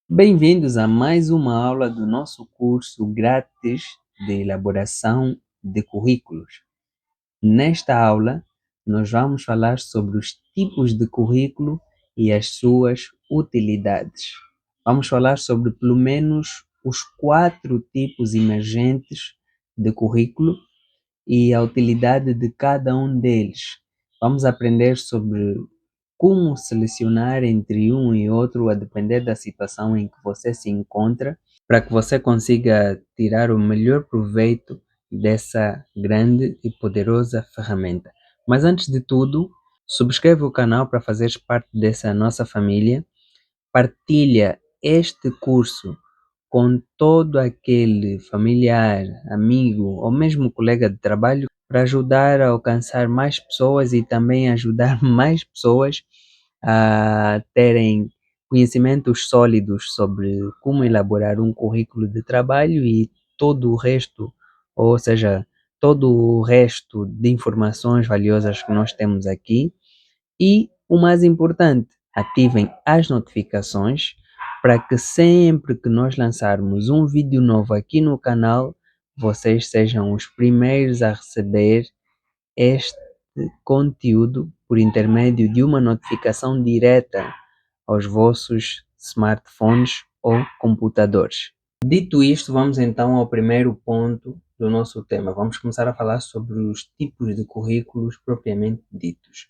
Bem-vindos a mais uma aula do nosso curso grátis de elaboração de currículos. Nesta aula, nós vamos falar sobre os tipos de currículo e as suas utilidades. Vamos falar sobre pelo menos os 4 tipos emergentes de currículo e a utilidade de cada um deles. Vamos aprender sobre como selecionar entre um e outro a depender da situação em que você se encontra, para que você consiga tirar o melhor proveito dessa grande e poderosa ferramenta. Mas antes de tudo, subscreva o canal para fazer parte dessa nossa família, partilha este curso com todo aquele familiar, amigo ou mesmo colega de trabalho para ajudar a alcançar mais pessoas e também ajudar mais pessoas a terem conhecimentos sólidos sobre como elaborar um currículo de trabalho e todo o resto, ou seja, todo o resto de informações valiosas que nós temos aqui. E o mais importante, ativem as notificações para que sempre que nós lançarmos um vídeo novo aqui no canal, vocês sejam os primeiros a receber este conteúdo por intermédio de uma notificação direta aos vossos smartphones ou computadores. Dito isto, vamos então ao primeiro ponto do nosso tema. Vamos começar a falar sobre os tipos de currículos propriamente ditos.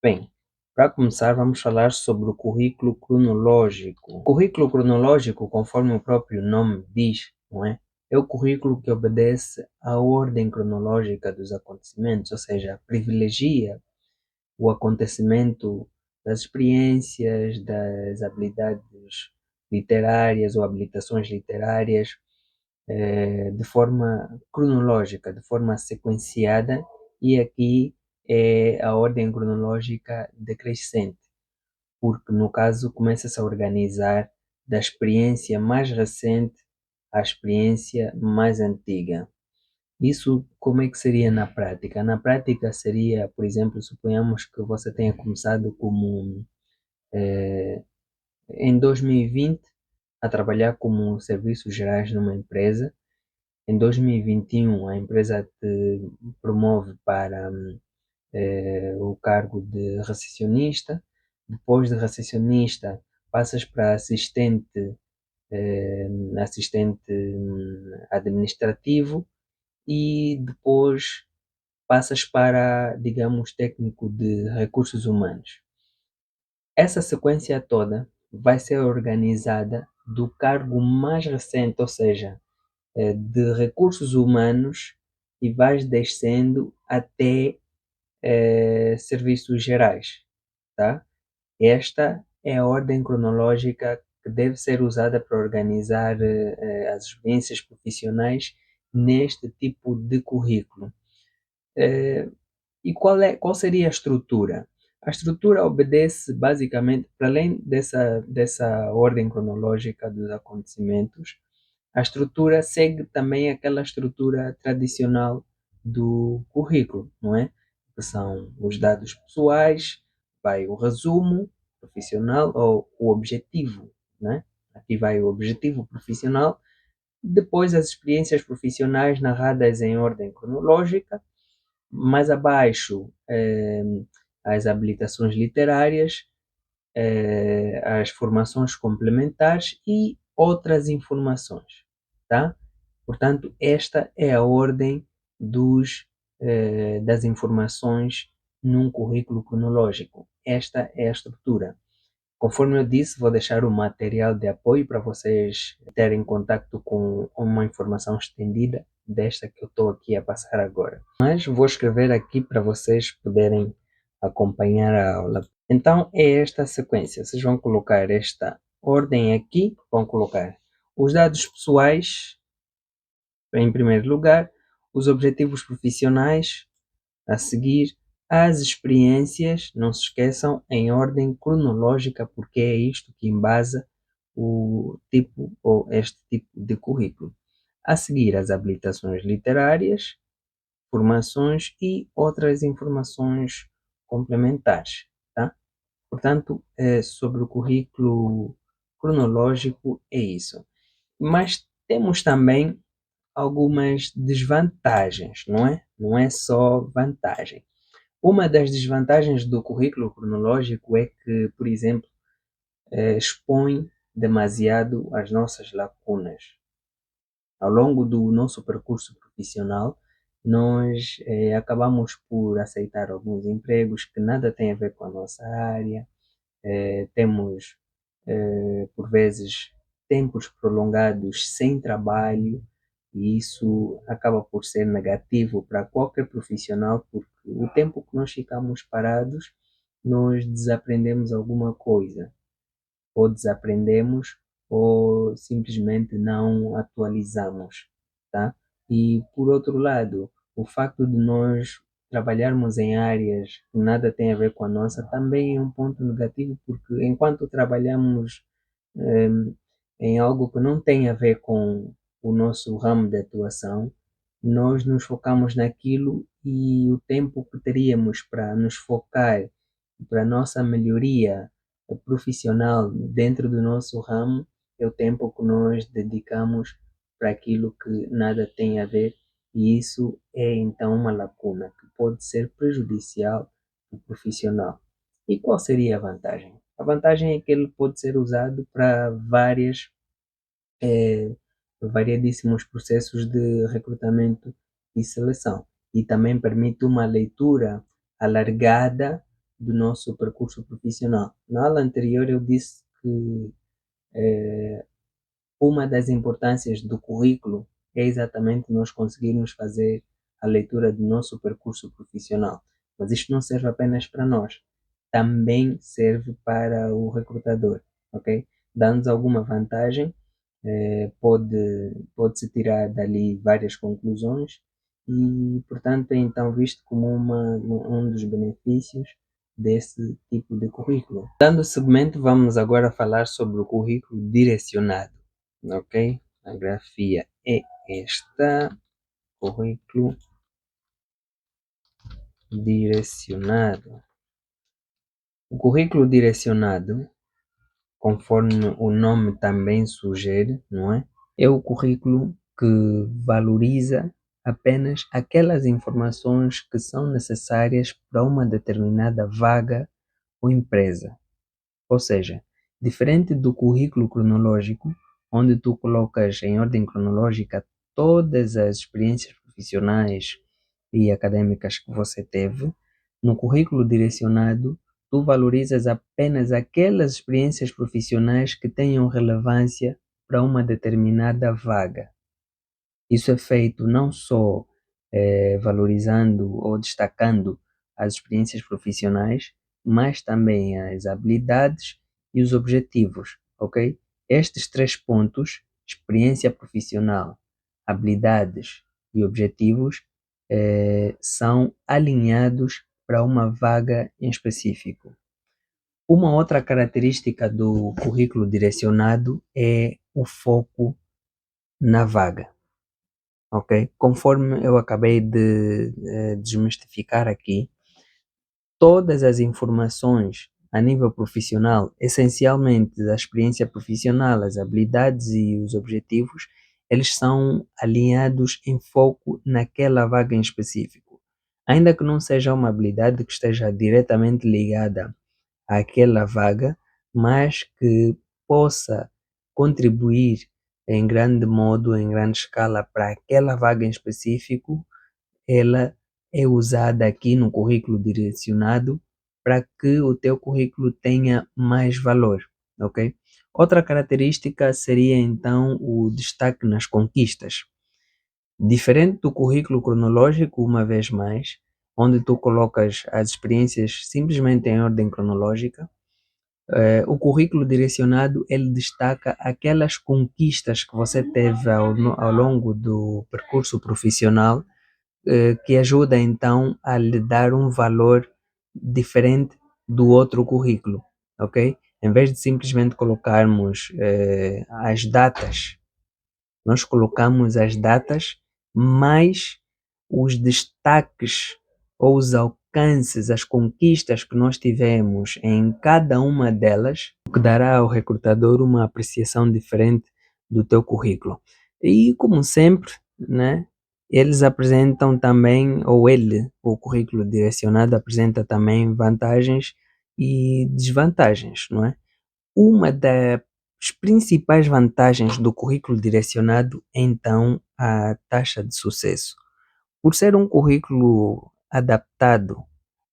Bem, para começar, vamos falar sobre o currículo cronológico. O currículo cronológico, conforme o próprio nome diz, não é? É o currículo que obedece à ordem cronológica dos acontecimentos, ou seja, privilegia o acontecimento das experiências, das habilidades literárias ou habilitações literárias, de forma cronológica, de forma sequenciada, e aqui é a ordem cronológica decrescente, porque no caso começa-se a organizar da experiência mais recente à experiência mais antiga. Isso como é que seria na prática? Na prática seria, por exemplo, suponhamos que você tenha começado como em 2020 a trabalhar como serviços gerais numa empresa. Em 2021 a empresa te promove para o cargo de recepcionista. Depois de recepcionista passas para assistente administrativo, e depois passas para, digamos, técnico de recursos humanos. Essa sequência toda vai ser organizada do cargo mais recente, ou seja, de recursos humanos, e vais descendo até serviços gerais, tá? Esta é a ordem cronológica que deve ser usada para organizar as experiências profissionais neste tipo de currículo. Eh, E qual seria a estrutura? A estrutura obedece basicamente, para além dessa ordem cronológica dos acontecimentos, a estrutura segue também aquela estrutura tradicional do currículo, não é? Que são os dados pessoais, vai o resumo profissional ou o objetivo, né? Aqui vai o objetivo profissional, depois as experiências profissionais narradas em ordem cronológica, mais abaixo, as habilitações literárias, as formações complementares e outras informações, tá? Portanto, esta é a ordem das informações num currículo cronológico. Esta é a estrutura. Conforme eu disse, vou deixar o material de apoio para vocês terem contato com uma informação estendida desta que eu estou aqui a passar agora. Mas vou escrever aqui para vocês poderem acompanhar a aula. Então é esta a sequência. Vocês vão colocar esta ordem aqui, vão colocar os dados pessoais em primeiro lugar, os objetivos profissionais a seguir, as experiências, não se esqueçam, em ordem cronológica, porque é isto que embasa o tipo ou este tipo de currículo. A seguir, as habilitações literárias, formações e outras informações complementares, tá? Portanto, sobre o currículo cronológico é isso. Mas temos também algumas desvantagens, não é? Não é só vantagem. Uma das desvantagens do currículo cronológico é que, por exemplo, expõe demasiado as nossas lacunas. Ao longo do nosso percurso profissional, nós acabamos por aceitar alguns empregos que nada têm a ver com a nossa área, temos, por vezes, tempos prolongados sem trabalho, e isso acaba por ser negativo para qualquer profissional, porque o tempo que nós ficamos parados, nós desaprendemos alguma coisa, ou desaprendemos, ou simplesmente não atualizamos, tá? E por outro lado, o facto de nós trabalharmos em áreas que nada tem a ver com a nossa também é um ponto negativo, porque enquanto trabalhamos em, em algo que não tem a ver com o nosso ramo de atuação, nós nos focamos naquilo e o tempo que teríamos para nos focar para a nossa melhoria profissional dentro do nosso ramo é o tempo que nós dedicamos para aquilo que nada tem a ver, e isso é então uma lacuna que pode ser prejudicial para o profissional. E qual seria a vantagem? A vantagem é que ele pode ser usado para variadíssimos processos de recrutamento e seleção, e também permite uma leitura alargada do nosso percurso profissional. Na aula anterior eu disse que uma das importâncias do currículo é exatamente nós conseguirmos fazer a leitura do nosso percurso profissional. Mas isto não serve apenas para nós, também serve para o recrutador, ok? Dando-nos alguma vantagem, pode-se tirar dali várias conclusões e, portanto, é então visto como um dos benefícios desse tipo de currículo. Dando seguimento, vamos agora falar sobre o currículo direcionado, ok? A grafia é esta, currículo direcionado. O currículo direcionado, conforme o nome também sugere, não é? É o currículo que valoriza apenas aquelas informações que são necessárias para uma determinada vaga ou empresa. Ou seja, diferente do currículo cronológico, onde tu colocas em ordem cronológica todas as experiências profissionais e acadêmicas que você teve, no currículo direcionado, tu valorizas apenas aquelas experiências profissionais que tenham relevância para uma determinada vaga. Isso é feito não só valorizando ou destacando as experiências profissionais, mas também as habilidades e os objetivos, ok? Estes três pontos, experiência profissional, habilidades e objetivos, são alinhados para uma vaga em específico. Uma outra característica do currículo direcionado é o foco na vaga. Ok? Conforme eu acabei de desmistificar aqui, todas as informações a nível profissional, essencialmente da experiência profissional, as habilidades e os objetivos, eles são alinhados em foco naquela vaga em específico. Ainda que não seja uma habilidade que esteja diretamente ligada àquela vaga, mas que possa contribuir em grande modo, em grande escala para aquela vaga em específico, ela é usada aqui no currículo direcionado para que o teu currículo tenha mais valor, ok? Outra característica seria então o destaque nas conquistas. Diferente do currículo cronológico, uma vez mais, onde tu colocas as experiências simplesmente em ordem cronológica, o currículo direcionado ele destaca aquelas conquistas que você teve ao longo do percurso profissional, que ajuda então a lhe dar um valor diferente do outro currículo, ok? Em vez de simplesmente colocarmos as datas, nós colocamos as datas mais os destaques ou os alcances, as conquistas que nós tivemos em cada uma delas, o que dará ao recrutador uma apreciação diferente do teu currículo. E como sempre, né, eles apresentam também, ou ele, o currículo direcionado, apresenta também vantagens e desvantagens, não é? Uma das principais vantagens do currículo direcionado é então a taxa de sucesso. Por ser um currículo adaptado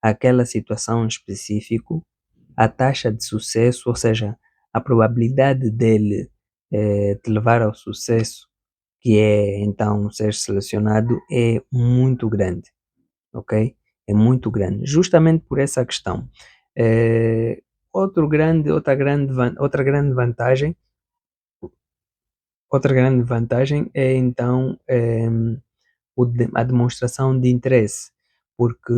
àquela situação específica, a taxa de sucesso, ou seja, a probabilidade dele te levar ao sucesso, que é então ser selecionado, é muito grande, ok? É muito grande, justamente por essa questão. Eh, outra grande vantagem é então a demonstração de interesse, porque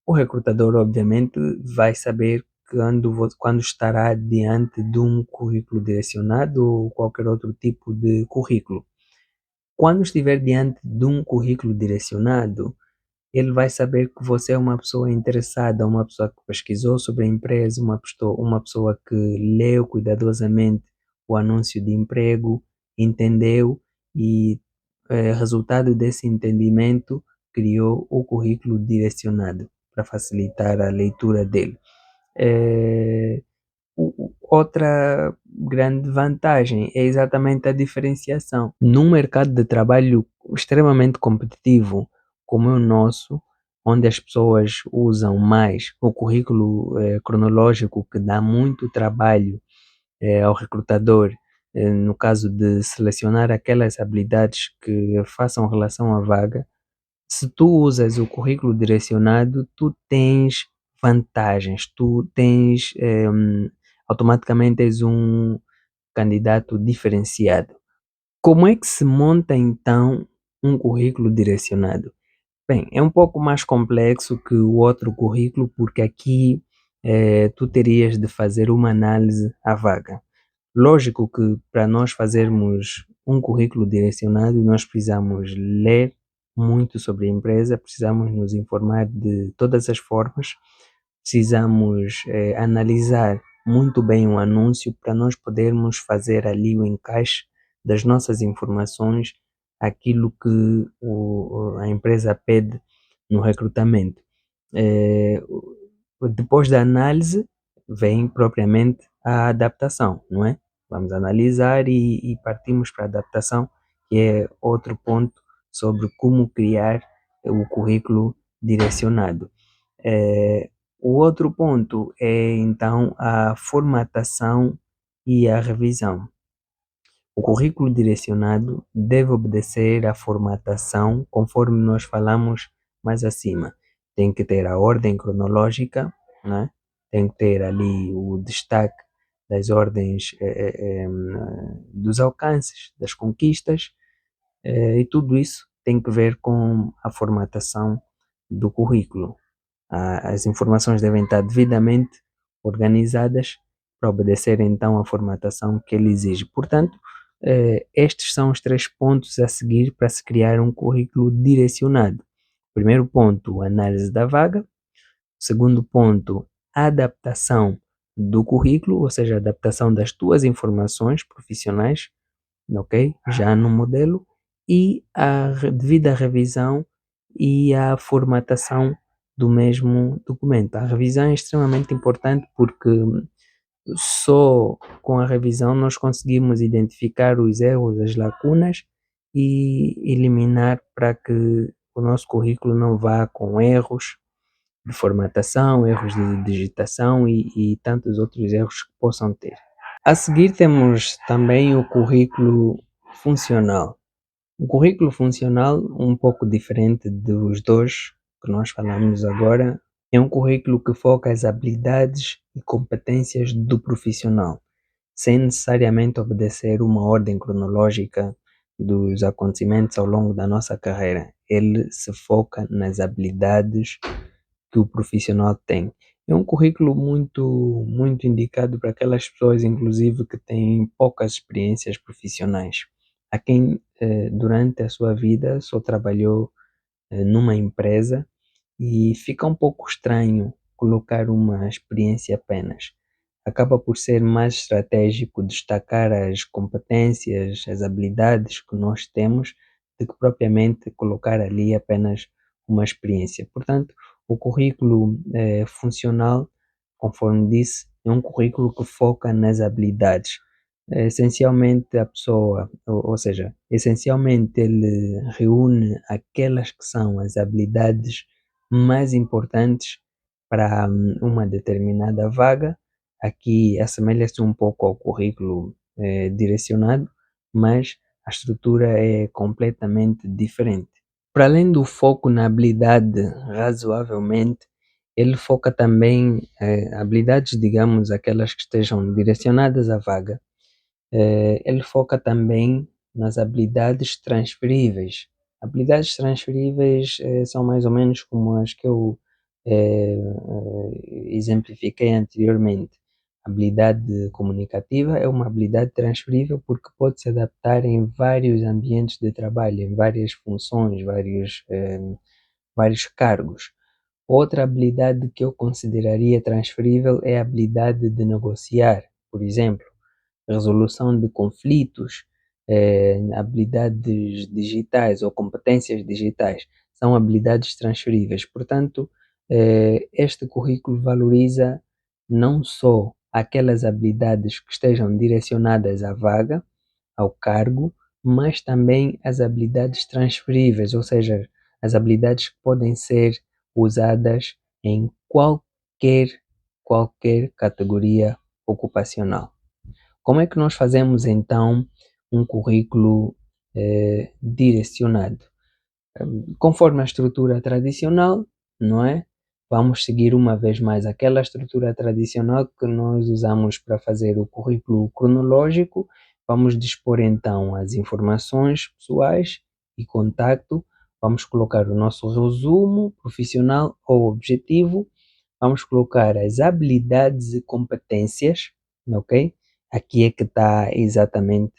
o recrutador, obviamente, vai saber quando estará diante de um currículo direcionado ou qualquer outro tipo de currículo. Quando estiver diante de um currículo direcionado, ele vai saber que você é uma pessoa interessada, uma pessoa que pesquisou sobre a empresa, uma pessoa que leu cuidadosamente o anúncio de emprego, entendeu e, resultado desse entendimento, criou o currículo direcionado para facilitar a leitura dele. Eh, Outra grande vantagem é exatamente a diferenciação. Num mercado de trabalho extremamente competitivo como é o nosso, onde as pessoas usam mais o currículo cronológico, que dá muito trabalho ao recrutador, no caso de selecionar aquelas habilidades que façam relação à vaga. Se tu usas o currículo direcionado, tu tens vantagens, automaticamente és um candidato diferenciado. Como é que se monta então um currículo direcionado? Bem, é um pouco mais complexo que o outro currículo, porque aqui tu terias de fazer uma análise à vaga. Lógico que para nós fazermos um currículo direcionado, nós precisamos ler muito sobre a empresa, precisamos nos informar de todas as formas, precisamos analisar muito bem o anúncio para nós podermos fazer ali o encaixe das nossas informações, aquilo que a empresa pede no recrutamento. Eh, Depois da análise, vem propriamente a adaptação, não é? Vamos analisar e partimos para a adaptação, que é outro ponto sobre como criar o currículo direcionado. Eh, o outro ponto é então a formatação e a revisão. O currículo direcionado deve obedecer à formatação conforme nós falamos mais acima. Tem que ter a ordem cronológica, né? Tem que ter ali o destaque das ordens dos alcances, das conquistas, e tudo isso tem que ver com a formatação do currículo. As informações devem estar devidamente organizadas para obedecer então à formatação que ele exige. Portanto, estes são os 3 pontos a seguir para se criar um currículo direcionado. Primeiro ponto, análise da vaga. Segundo ponto, adaptação do currículo, ou seja, adaptação das tuas informações profissionais, ok? Já no modelo, e a devida revisão e a formatação do mesmo documento. A revisão é extremamente importante porque só com a revisão nós conseguimos identificar os erros, as lacunas e eliminar para que o nosso currículo não vá com erros de formatação, erros de digitação e tantos outros erros que possam ter. A seguir temos também o currículo funcional. O currículo funcional, um pouco diferente dos dois que nós falamos agora, é um currículo que foca as habilidades e competências do profissional, sem necessariamente obedecer uma ordem cronológica dos acontecimentos ao longo da nossa carreira. Ele se foca nas habilidades que o profissional tem. É um currículo muito indicado para aquelas pessoas, inclusive, que têm poucas experiências profissionais. Há quem, durante a sua vida, só trabalhou numa empresa e fica um pouco estranho colocar uma experiência apenas. Acaba por ser mais estratégico destacar as competências, as habilidades que nós temos, do que propriamente colocar ali apenas uma experiência. Portanto, o currículo funcional, conforme disse, é um currículo que foca nas habilidades. Essencialmente a pessoa, ou seja, essencialmente ele reúne aquelas que são as habilidades mais importantes para uma determinada vaga. Aqui assemelha-se um pouco ao currículo direcionado, mas a estrutura é completamente diferente. Para além do foco na habilidade, razoavelmente, ele foca também habilidades, digamos, aquelas que estejam direcionadas à vaga. Ele foca também nas habilidades transferíveis. Habilidades transferíveis são mais ou menos como as que eu exemplifiquei anteriormente. Habilidade comunicativa é uma habilidade transferível porque pode se adaptar em vários ambientes de trabalho, em várias funções, vários cargos. Outra habilidade que eu consideraria transferível é a habilidade de negociar, por exemplo, resolução de conflitos, habilidades digitais ou competências digitais, são habilidades transferíveis. Portanto, este currículo valoriza não só aquelas habilidades que estejam direcionadas à vaga, ao cargo, mas também as habilidades transferíveis, ou seja, as habilidades que podem ser usadas em qualquer categoria ocupacional. Como é que nós fazemos então um currículo direcionado? Conforme a estrutura tradicional, não é? Vamos seguir uma vez mais aquela estrutura tradicional que nós usamos para fazer o currículo cronológico. Vamos dispor então as informações pessoais e contacto. Vamos colocar o nosso resumo profissional ou objetivo. Vamos colocar as habilidades e competências, ok? Aqui é que está exatamente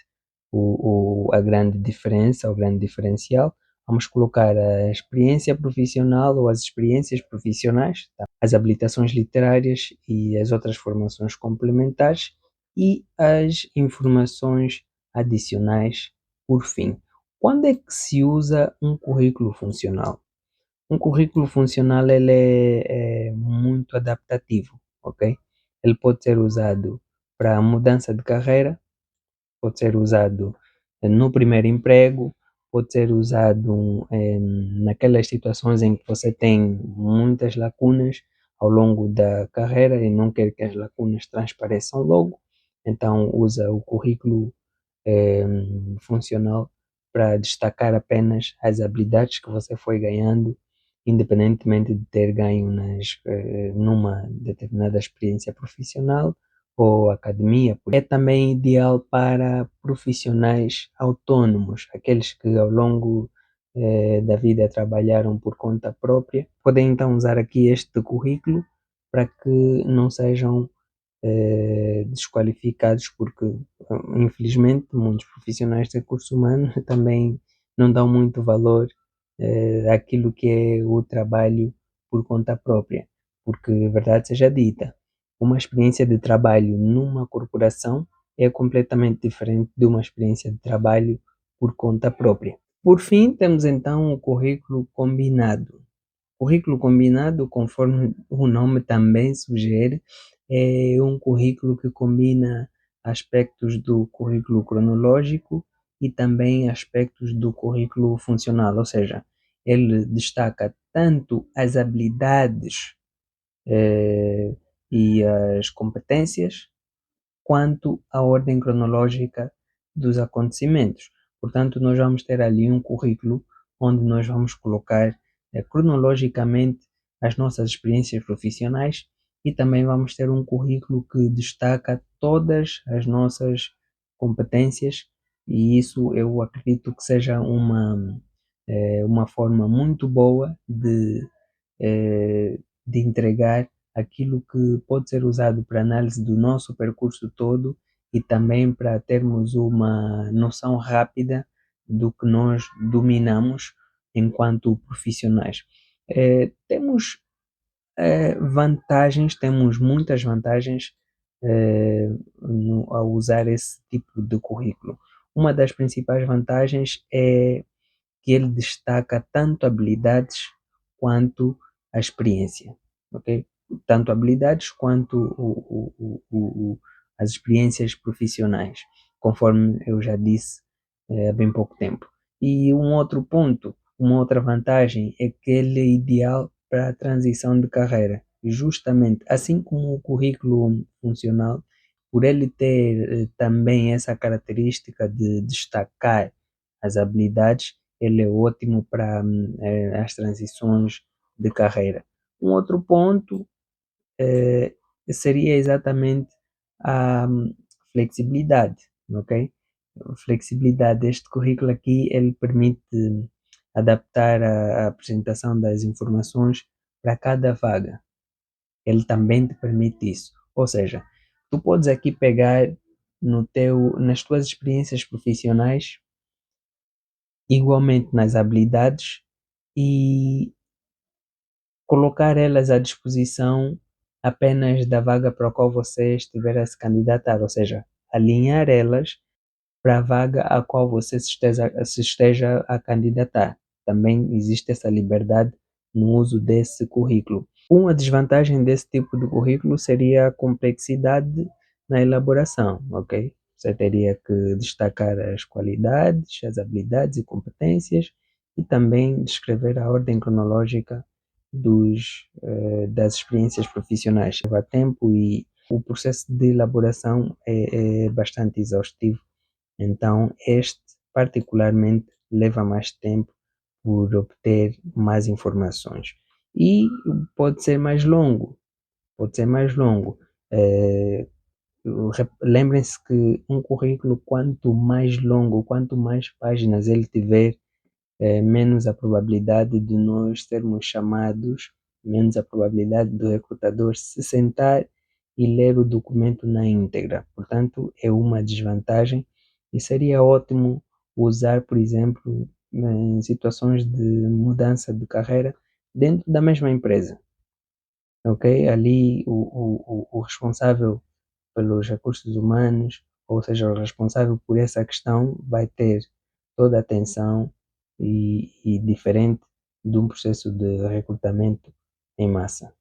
a grande diferença, o grande diferencial. Vamos colocar a experiência profissional ou as experiências profissionais, tá? As habilitações literárias e as outras formações complementares e as informações adicionais por fim. Quando é que se usa um currículo funcional? Um currículo funcional ele é muito adaptativo, ok? Ele pode ser usado para mudança de carreira, pode ser usado no primeiro emprego, pode ser usado naquelas situações em que você tem muitas lacunas ao longo da carreira e não quer que as lacunas transpareçam logo, então usa o currículo funcional para destacar apenas as habilidades que você foi ganhando, independentemente de ter ganho numa determinada experiência profissional ou academia. É também ideal para profissionais autônomos, aqueles que ao longo da vida trabalharam por conta própria. Podem então usar aqui este currículo para que não sejam desqualificados, porque infelizmente muitos profissionais de recursos humanos também não dão muito valor àquilo que é o trabalho por conta própria, porque verdade seja dita, uma experiência de trabalho numa corporação é completamente diferente de uma experiência de trabalho por conta própria. Por fim, temos então o currículo combinado. Currículo combinado, conforme o nome também sugere, é um currículo que combina aspectos do currículo cronológico e também aspectos do currículo funcional, ou seja, ele destaca tanto as habilidades eh, e as competências, quanto a ordem cronológica dos acontecimentos. Portanto, nós vamos ter ali um currículo onde nós vamos colocar cronologicamente as nossas experiências profissionais e também vamos ter um currículo que destaca todas as nossas competências e isso eu acredito que seja uma forma muito boa de entregar aquilo que pode ser usado para análise do nosso percurso todo e também para termos uma noção rápida do que nós dominamos enquanto profissionais. Temos vantagens, temos muitas vantagens ao usar esse tipo de currículo. Uma das principais vantagens é que ele destaca tanto habilidades quanto a experiência, ok? Tanto habilidades quanto as experiências profissionais, conforme eu já disse há bem pouco tempo. E um outro ponto, uma outra vantagem é que ele é ideal para a transição de carreira, justamente assim como o currículo funcional, por ele ter também essa característica de destacar as habilidades, ele é ótimo para as transições de carreira. Um outro ponto seria exatamente a flexibilidade, ok? A flexibilidade deste currículo aqui, ele permite adaptar a apresentação das informações para cada vaga. Ele também te permite isso. Ou seja, tu podes aqui pegar nas tuas experiências profissionais, igualmente nas habilidades, e colocar elas à disposição apenas da vaga para a qual você estiver a se candidatar, ou seja, alinhar elas para a vaga a qual você se esteja a candidatar. Também existe essa liberdade no uso desse currículo. Uma desvantagem desse tipo de currículo seria a complexidade na elaboração, ok? Você teria que destacar as qualidades, as habilidades e competências e também descrever a ordem cronológica das experiências profissionais. Leva tempo e o processo de elaboração é bastante exaustivo. Então, este particularmente leva mais tempo por obter mais informações. E pode ser mais longo, pode ser mais longo. Lembrem-se que um currículo, quanto mais longo, quanto mais páginas ele tiver, menos a probabilidade de nós sermos chamados, menos a probabilidade do recrutador se sentar e ler o documento na íntegra. Portanto, é uma desvantagem e seria ótimo usar, por exemplo, em situações de mudança de carreira dentro da mesma empresa. Ok? Ali o responsável pelos recursos humanos, ou seja, o responsável por essa questão, vai ter toda a atenção e diferente de um processo de recrutamento em massa.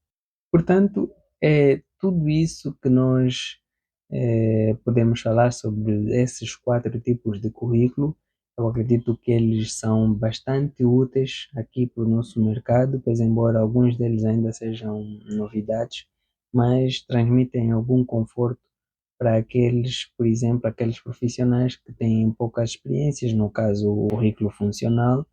Portanto, é tudo isso que nós podemos falar sobre esses 4 tipos de currículo. Eu acredito que eles são bastante úteis aqui para o nosso mercado, pois embora alguns deles ainda sejam novidades, mas transmitem algum conforto para aqueles, por exemplo, aqueles profissionais que têm poucas experiências, no caso o currículo funcional,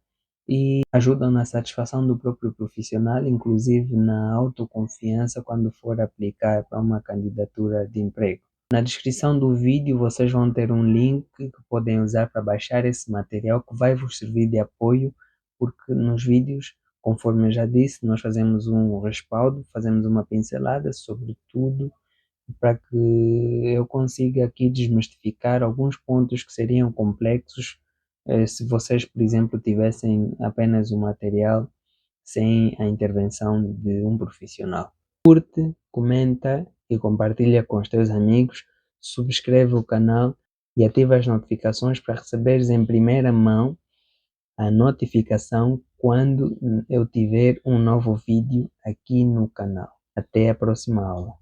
e ajudam na satisfação do próprio profissional, inclusive na autoconfiança quando for aplicar para uma candidatura de emprego. Na descrição do vídeo vocês vão ter um link que podem usar para baixar esse material que vai vos servir de apoio, porque nos vídeos, conforme eu já disse, nós fazemos um respaldo, fazemos uma pincelada sobre tudo para que eu consiga aqui desmistificar alguns pontos que seriam complexos se vocês, por exemplo, tivessem apenas o material sem a intervenção de um profissional. Curte, comenta e compartilha com os teus amigos, subscreve o canal e ativa as notificações para receberes em primeira mão a notificação quando eu tiver um novo vídeo aqui no canal. Até a próxima aula.